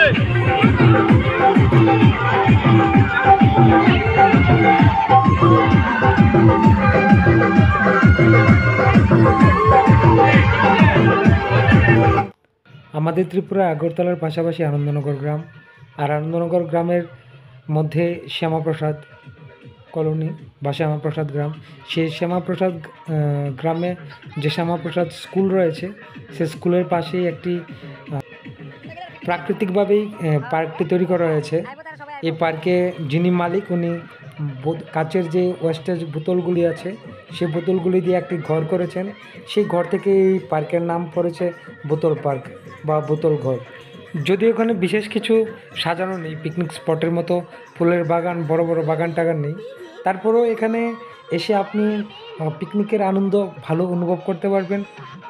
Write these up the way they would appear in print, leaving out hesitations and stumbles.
আমাদের ত্রিপুরা আগরতলার পাশাপাশি আনন্দনগর গ্রাম, আর আনন্দনগর গ্রামের মধ্যে শ্যামাপ্রসাদ কলোনি বা শ্যামাপ্রসাদ গ্রাম। সেই শ্যামাপ্রসাদ গ্রামে যে শ্যামাপ্রসাদ স্কুল রয়েছে, সে স্কুলের পাশেই একটি প্রাকৃতিকভাবেই পার্কটি তৈরি করা হয়েছে। এই পার্কে যিনি মালিক, উনি কাচের যে ওয়েস্টেজ বোতলগুলি আছে, সেই বোতলগুলি দিয়ে একটি ঘর করেছেন। সেই ঘর থেকে এই পার্কের নাম পড়েছে বোতল পার্ক বা বোতল ঘর। যদিও ওখানে বিশেষ কিছু সাজানো নেই, পিকনিক স্পটের মতো ফুলের বাগান, বড় বড় বাগান টাগান নেই, তারপরেও এখানে এসে আপনি পিকনিকের আনন্দ ভালো অনুভব করতে পারবেন।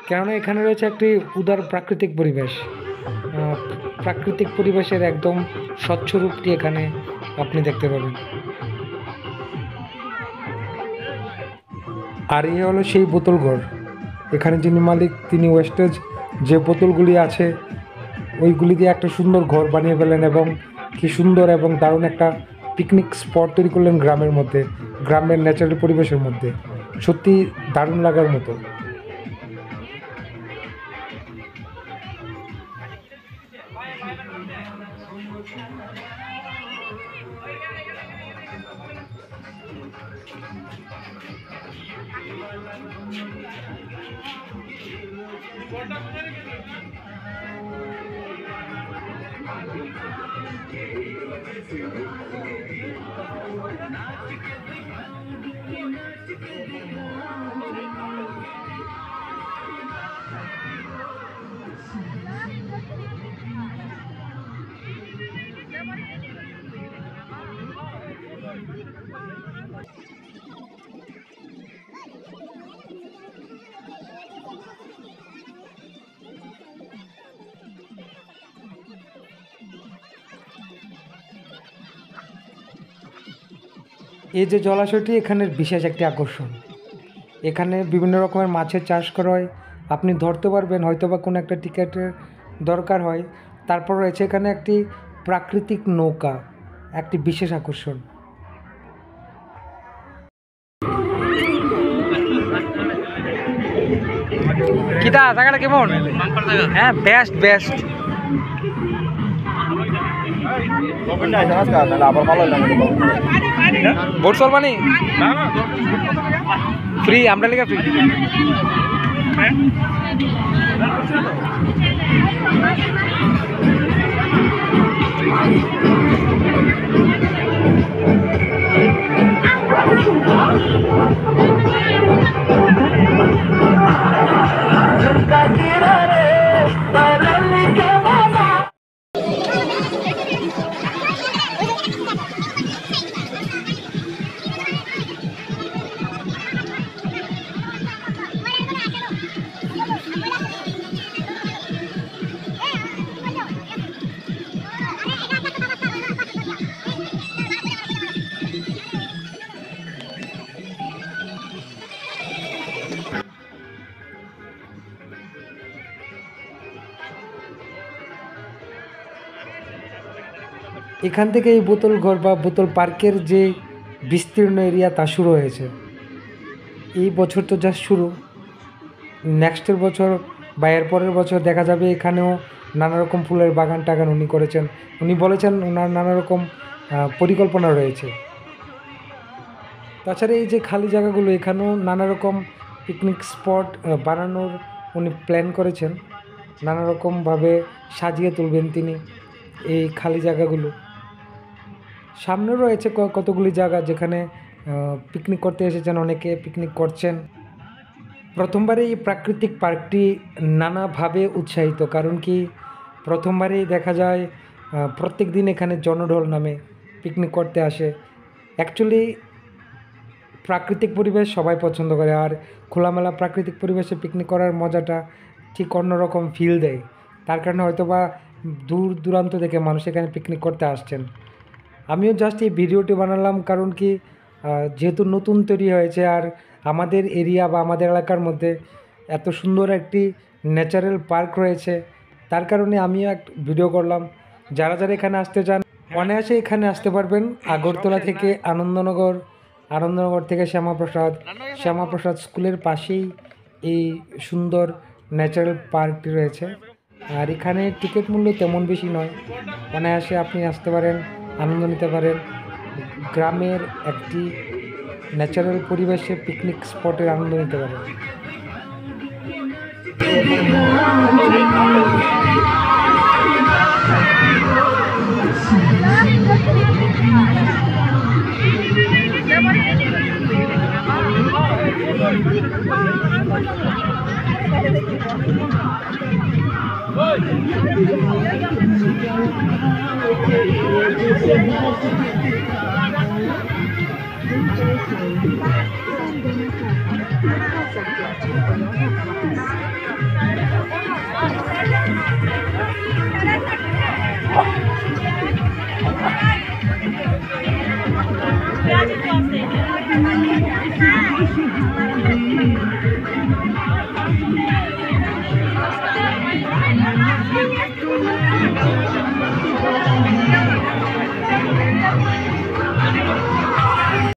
কেননা এখানে রয়েছে একটি উদার প্রাকৃতিক পরিবেশ। প্রাকৃতিক পরিবেশের একদম স্বচ্ছ রূপটি এখানে আপনি দেখতে পাবেন। আর এই হলো সেই বোতল ঘর। এখানে যিনি মালিক, তিনি ওয়েস্টেজ যে বোতলগুলি আছে ওইগুলি দিয়ে একটা সুন্দর ঘর বানিয়ে ফেলেন, এবং কি সুন্দর এবং দারুণ একটা পিকনিক স্পট তৈরি করলেন গ্রামের মধ্যে, গ্রামের ন্যাচারাল পরিবেশের মধ্যে। সত্যি দারুণ লাগার মতো। এই যে জলাশয়টি এখানের বিশেষ একটি আকর্ষণ। এখানে বিভিন্ন রকমের মাছের চাষ করা হয়, আপনি ধরতে পারবেন, হয়তো বা কোনো একটা টিকিটের দরকার হয়। তারপর রয়েছে এখানে একটি প্রাকৃতিক নৌকা, একটি বিশেষ আকর্ষণ। কিটা জায়গাটা কেমন? হ্যাঁ, বেস্ট বেস্ট। ভোট চলবানি ফ্রি, আমরা লেগে ফ্রি। এখান থেকে এই বোতল ঘর বা বোতল পার্কের যে বিস্তীর্ণ এরিয়া তা শুরু হয়েছে। এই বছর তো জাস্ট শুরু, নেক্সটের বছর বা এর পরের বছর দেখা যাবে এখানেও নানা রকম ফুলের বাগান টাগান উনি করেছেন। উনি বলেছেন ওনার নানা রকম পরিকল্পনা রয়েছে। তাছাড়া এই যে খালি জায়গাগুলো, এখানেও নানা রকম পিকনিক স্পট বানানোর উনি প্ল্যান করেছেন। নানা রকমভাবে সাজিয়ে তুলবেন তিনি এই খালি জায়গাগুলো। সামনে রয়েছে কতগুলি জায়গা যেখানে পিকনিক করতে এসেছেন, অনেকে পিকনিক করছেন। প্রথমবারে এই প্রাকৃতিক পার্কটি নানাভাবে উৎসাহিত, কারণ কি প্রথমবারেই দেখা যায় প্রত্যেক দিন এখানে জনঢল নামে পিকনিক করতে আসে। অ্যাকচুয়ালি প্রাকৃতিক পরিবেশ সবাই পছন্দ করে, আর খোলামেলা প্রাকৃতিক পরিবেশে পিকনিক করার মজাটা ঠিক অন্যরকম ফিল দেয়। তার কারণে হয়তো বা দূর দূরান্ত থেকে মানুষ এখানে পিকনিক করতে আসছেন। আমিও জাস্ট এই ভিডিওটি বানালাম কারণ কি যেহেতু নতুন তৈরি হয়েছে, আর আমাদের এরিয়া বা আমাদের এলাকার মধ্যে এত সুন্দর একটি ন্যাচারাল পার্ক রয়েছে, তার কারণে আমিও এক ভিডিও করলাম। যারা যারা এখানে আসতে চান অনায়াসে এখানে আসতে পারবেন। আগরতলা থেকে আনন্দনগর থেকে শ্যামাপ্রসাদ স্কুলের পাশেই এই সুন্দর ন্যাচারাল পার্কটি রয়েছে। আর এখানে টিকিট মূল্য তেমন বেশি নয়, অনায়াসে আপনি আসতে পারেন, আনন্দ নিতে পারেন। গ্রামের একটি ন্যাচারাল পরিবেশে পিকনিক স্পটের আনন্দ নিতে পারেন।